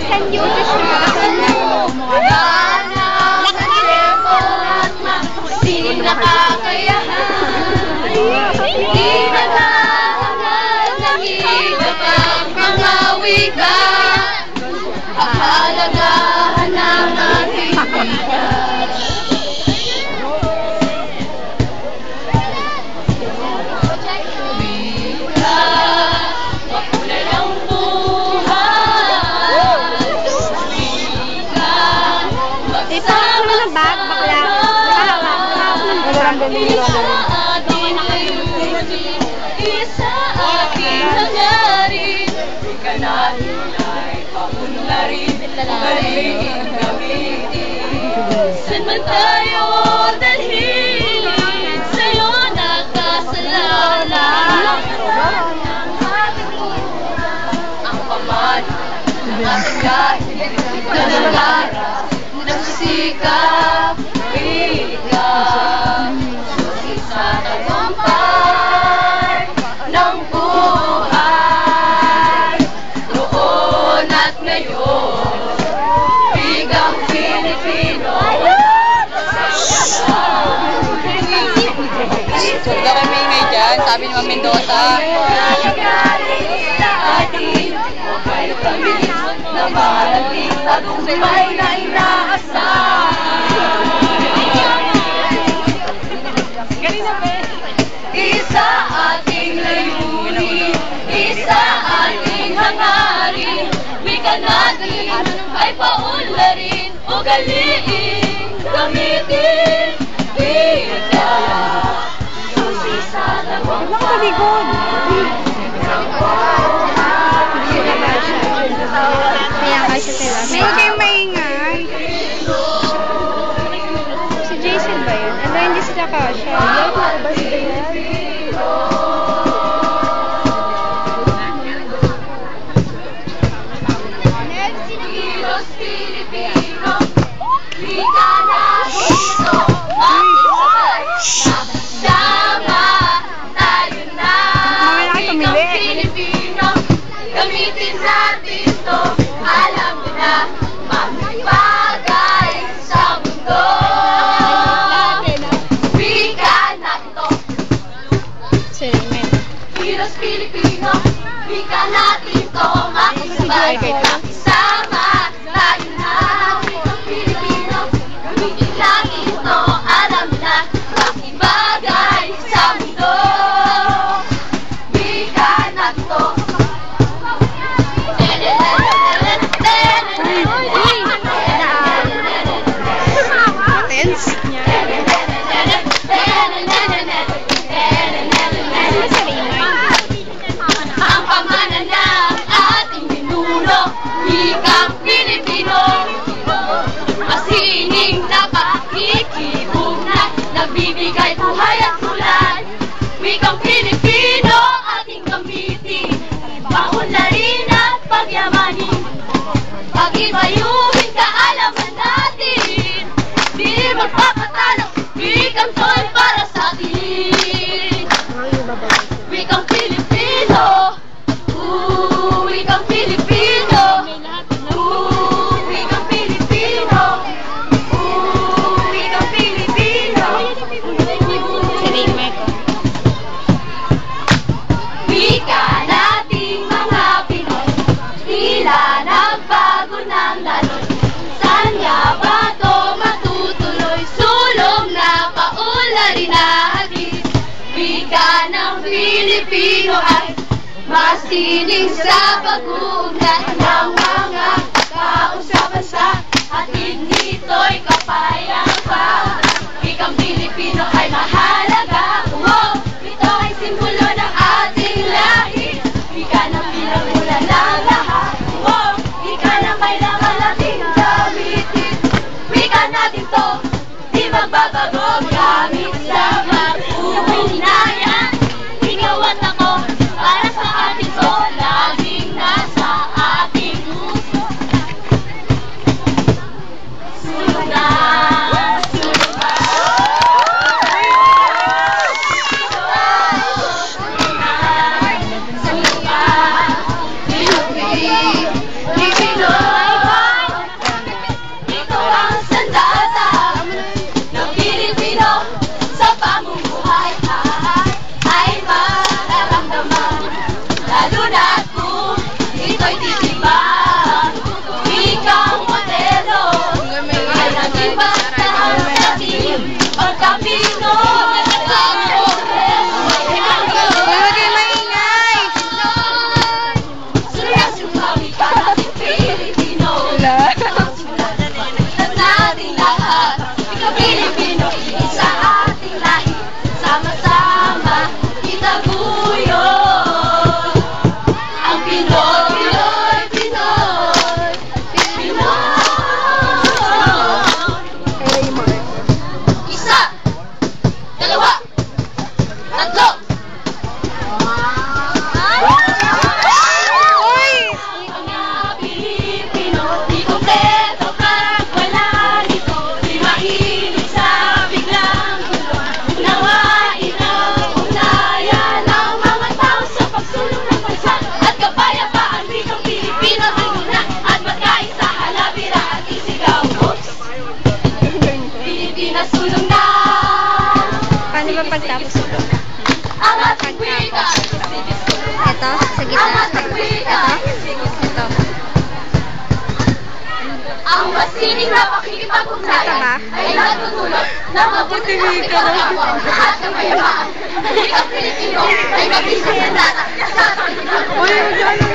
Can you just sining nakakayahan, hindi naghahangal ng iba pang mga wika, kahalagahan ng ating wika. Wika, makulay ang buhay. Wika, magsama sa bakla. Isa aking hangarin, wika natin ay paunlarin, magaling gamitin. San man tayo dalhin, sa'yo nakasalalay. Ang pamana ng ating kahit na nangarap, nagsisikap, wika. Sa tagumpay ng buhay, noon at ngayon, wikang Pilipino. Huwag na kami ngayon dyan, sabi ni Ma'am Mendoza. Nalagaling sa atin, huwag kayo kami na marating tagumpay na inaasahan. Isa ating layunin, isa ating hangarin, wika natin ay paunlarin, ugaliin, gamitin, wika. Susi sa lawang pagod. Kaya nga siya sila. Huwag kayong maingay. Si Jason ba yun? Ano, hindi sila kasha. Heroes Filipino, wika natin ito, magsama tayo na. Wikang Filipino, gamitin natin ito, alam mo na, magbagay sa mundo. Wika natin ito. Heroes Filipino, wika natin ito, makasabay, makisama tayo na. Wikang Filipino, gamitin natin ito, alam na, makibagay sa mundo. Wika natin ito. Tense? Ang pamana ng ating ninuno, wikang Pilipino. Masining na pakikibog na nagbibigay buhay at kulay. Wikang Pilipino ating gamitin, paunlarin at pagyamanin. Pag-ibayuhin kaalaman natin, di magpapatalo, wikang to'y para sa atin. Wikang Pilipino, wikang Pilipino, wikang Pilipino, wikang Pilipino. Wika nating mga Pinoy, tila nagbago ng daloy. Saan nga ba ito matutuloy? Sulong na paunlarin na atin. Wika ng Pilipino ay masining sa pag-uugnat ng mga tao sa bansa. Hatid nito'y kapayapaan. Wikang Pilipino ay mahalaga. Oh, ito ay simbolo ng ating lahi. Wika ng pinagmulan ng lahat. Oh, wika na kailangan natin gamitin. Wika natin to, di magbabago gamit sa mag-uugnayan. Ikaw at ako, para sa atin to, laging nasa ating puso. Sunod na, sunod na. nasunog na. Paano ba pagtapos ito? Ang ating wika. Ito, sa gitna. Ang ating wika. Ito. Ang masining na pakikipag-ugnayan ay natutulot ng mabuting kapwa at kamayapaan. Wikang Pilipino ay naging sa sa ating